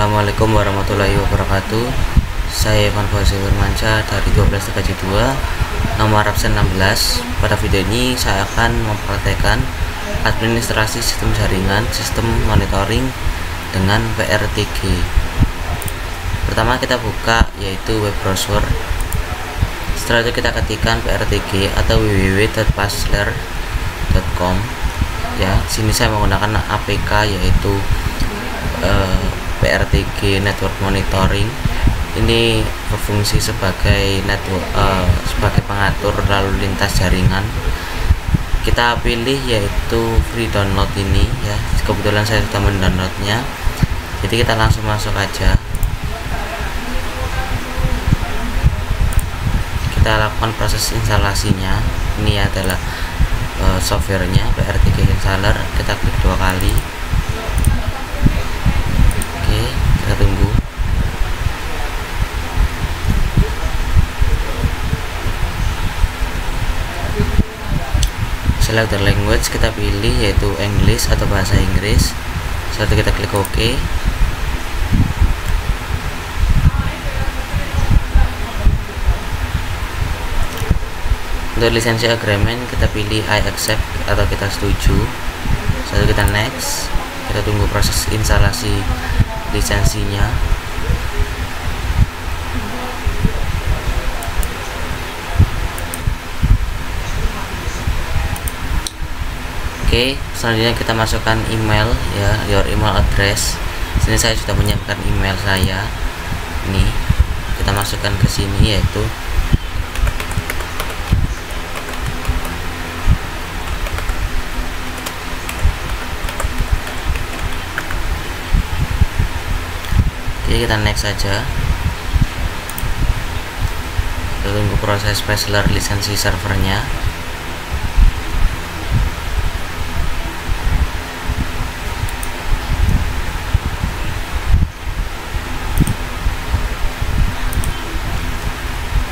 Assalamualaikum warahmatullahi wabarakatuh. Saya Evan Fauzi Firmansyah dari 12 TKJ 2 nomor absen 16. Pada video ini saya akan mempraktekkan administrasi sistem jaringan, sistem monitoring dengan PRTG. Pertama kita buka yaitu web browser. Setelah itu kita ketikkan PRTG atau www.pasler.com. Ya, sini saya menggunakan APK yaitu PRTG Network Monitoring. Ini berfungsi sebagai network, sebagai pengatur lalu lintas jaringan. Kita pilih yaitu free download ini ya. Kebetulan saya sudah mendownloadnya. Jadi kita langsung masuk aja. Kita lakukan proses instalasinya. Ini adalah softwarenya PRTG installer. Kita klik 2 kali. Oke, kita tunggu. Select the language, kita pilih yaitu English atau bahasa Inggris. Setelah itu kita klik OK. Untuk lisensi agreement kita pilih I accept atau kita setuju. Setelah itu kita next. Kita tunggu proses instalasi lisensinya. Oke, selanjutnya kita masukkan email ya, your email address. Sini saya sudah menyiapkan email saya. Ini kita masukkan ke sini yaitu Oke, kita next saja. Kita tunggu proses Pasler lisensi servernya.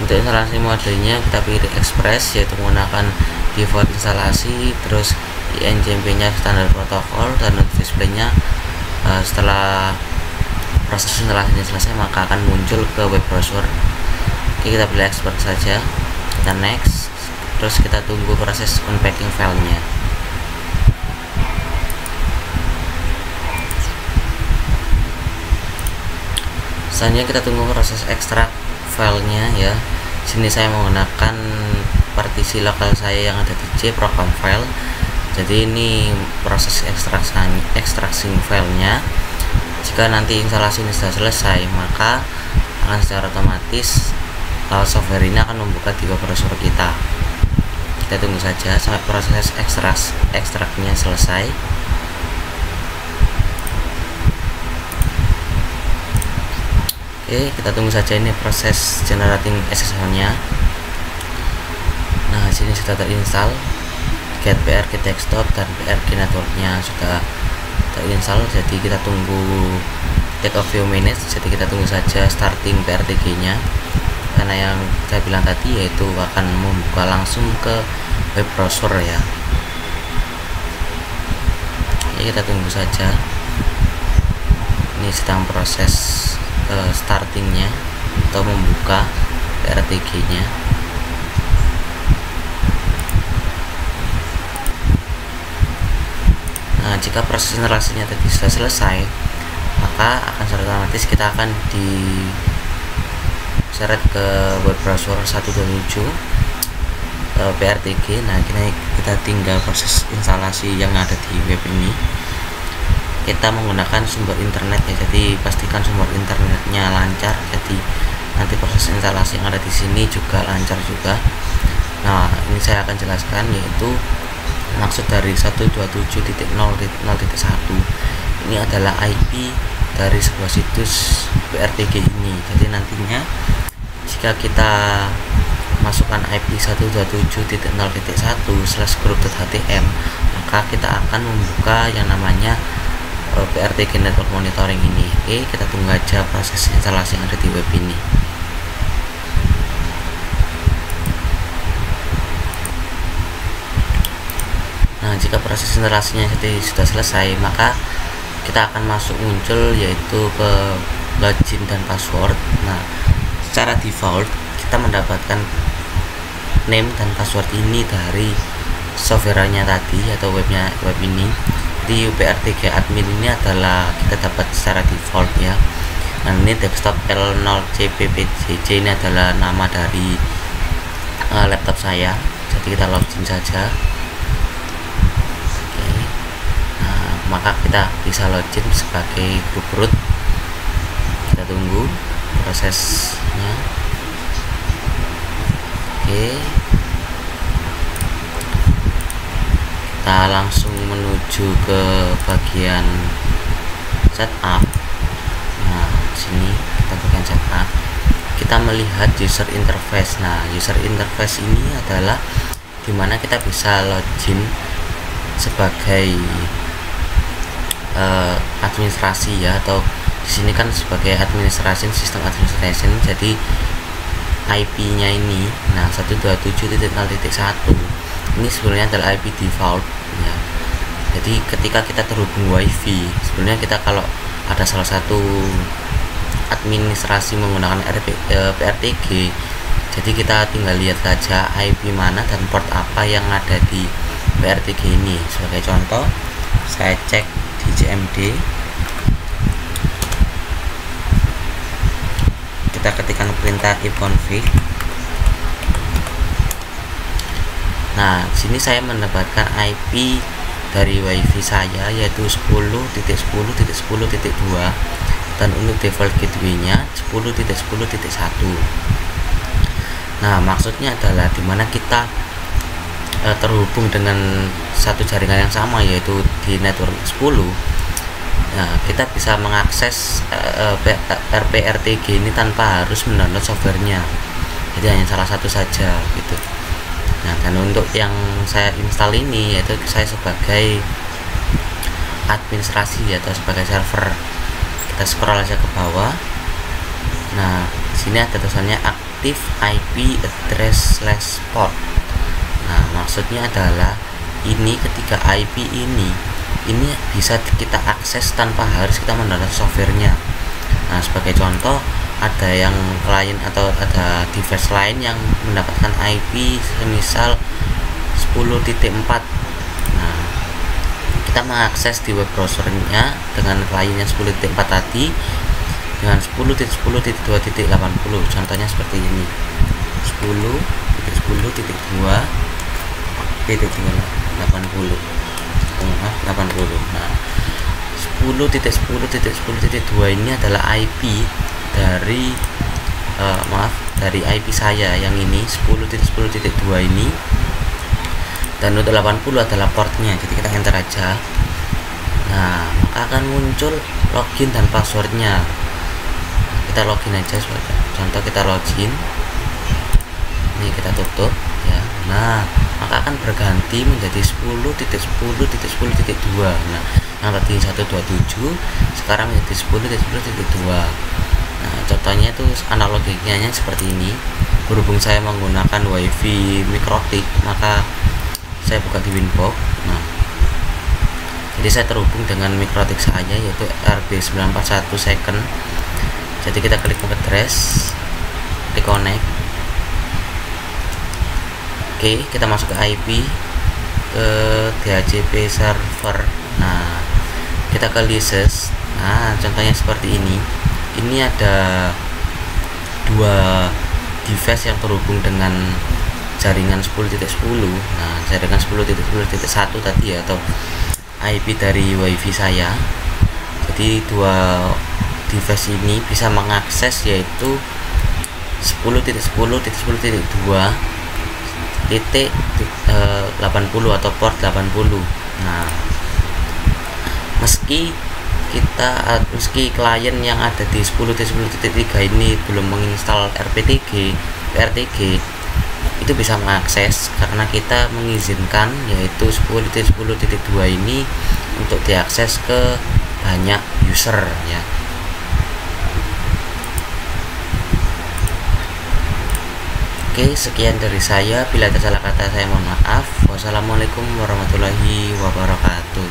Untuk instalasi modenya kita pilih Express yaitu menggunakan default instalasi, terus INJMP nya standar protokol, dan display-nya setelah proses instalasinya selesai maka akan muncul ke web browser. Oke, kita pilih export saja, kita next, terus kita tunggu proses unpacking filenya. Selanjutnya kita tunggu proses ekstrak filenya ya. Sini saya menggunakan partisi lokal saya yang ada di C program file. Jadi ini proses ekstraksi filenya. Jika nanti instalasi ini sudah selesai maka akan secara otomatis software ini akan membuka di web browser kita. Kita tunggu saja sampai proses ekstraknya selesai. Oke, kita tunggu saja ini proses generating SSL nya. Nah, sini sudah terinstall get PRG desktop dan PRG networknya sudah terinstall. Jadi kita tunggu take a few minutes. Jadi kita tunggu saja starting PRTG nya, karena yang saya bilang tadi yaitu akan membuka langsung ke web browser ya. Oke, kita tunggu saja. Ini sedang proses startingnya atau membuka PRTG nya. Nah, jika proses instalasinya tadi sudah selesai maka akan secara otomatis kita akan diseret ke web browser 127 PRTG. Nah, kita tinggal proses instalasi yang ada di web ini. Kita menggunakan sumber internet ya, jadi pastikan sumber internetnya lancar. Jadi nanti proses instalasi yang ada di sini juga lancar juga. Nah, ini saya akan jelaskan yaitu maksud dari 127.0.0.1 ini adalah IP dari sebuah situs PRTG ini. Jadi nantinya jika kita masukkan IP 127.0.1/group.htm maka kita akan membuka yang namanya PRTG Network Monitoring ini. Oke, kita tunggu aja proses instalasi yang ada di web ini. Nah, jika proses instalasinya sudah selesai maka kita akan muncul yaitu ke login dan password. Nah, secara default kita mendapatkan name dan password ini dari softwarenya tadi atau web ini. Di UPRTG admin ini adalah kita dapat secara default ya. Nah, ini desktop L0CPPJJ ini adalah nama dari laptop saya. Jadi kita login saja. Oke. Nah, maka kita bisa login sebagai grup root. Kita tunggu prosesnya. Oke. Kita langsung menuju ke bagian setup. Nah, sini kita bagian setup. Kita melihat user interface. Nah, user interface ini adalah dimana kita bisa login sebagai administrasi ya, atau di sini kan sebagai administration, sistem administration. Jadi IP-nya ini, nah 127.0.1 ini sebenarnya adalah IP default ya. Jadi ketika kita terhubung WiFi, sebenarnya kita kalau ada salah satu administrasi menggunakan PRTG, jadi kita tinggal lihat saja IP mana dan port apa yang ada di PRTG ini. Sebagai contoh, saya cek di CMD, kita ketikkan perintah ifconfig. Nah, sini saya mendapatkan IP dari WiFi saya yaitu 10.10.10.2 dan untuk default gateway-nya 10.10.1. Nah, maksudnya adalah dimana kita terhubung dengan satu jaringan yang sama yaitu di network 10. Nah, kita bisa mengakses RPRTG ini tanpa harus mendownload softwarenya. Jadi hanya salah satu saja gitu. Nah, dan untuk yang saya install ini yaitu saya sebagai administrasi atau sebagai server. Kita scroll aja ke bawah. Nah, sini ada tulisannya active IP address / port. Nah, maksudnya adalah ini ketika IP ini bisa kita akses tanpa harus kita mendownload softwarenya. Nah, sebagai contoh, ada yang klien atau ada device lain yang mendapatkan IP semisal 10.4. Nah, kita mengakses di web browsernya dengan klien yang 10.4 tadi dengan 10.10.2.80. Contohnya seperti ini, 10.10.2.80. Nah, 10.10.10.2 ini adalah IP dari dari IP saya yang ini 10.10.2 ini, dan untuk 80 adalah portnya. Jadi kita enter aja. Nah, maka akan muncul login dan passwordnya. Kita login aja sebagai contoh, kita login. Ini kita tutup ya. Nah, maka akan berganti menjadi 10.10.10.2. Nah, yang tadi 127 sekarang menjadi 10.10.2. Nah, contohnya itu analoginya seperti ini. Berhubung saya menggunakan WiFi mikrotik, maka saya buka di Winbox. Nah, jadi saya terhubung dengan mikrotik saya yaitu RB941 second. Jadi kita klik address, di connect. Oke, kita masuk ke IP, ke DHCP server. Nah, kita ke lists. Nah, contohnya seperti ini. Ini ada dua device yang terhubung dengan jaringan 10.10. Nah, jaringan 10.10.1 tadi ya, atau IP dari WiFi saya. Jadi dua device ini bisa mengakses yaitu 10.10.2.80 atau port 80. Nah, meski klien yang ada di 10.10.3 ini belum menginstal RPTG, itu bisa mengakses karena kita mengizinkan yaitu 10.10.2 ini untuk diakses ke banyak user ya. Oke, sekian dari saya. Bila ada salah kata saya mohon maaf. Wassalamualaikum warahmatullahi wabarakatuh.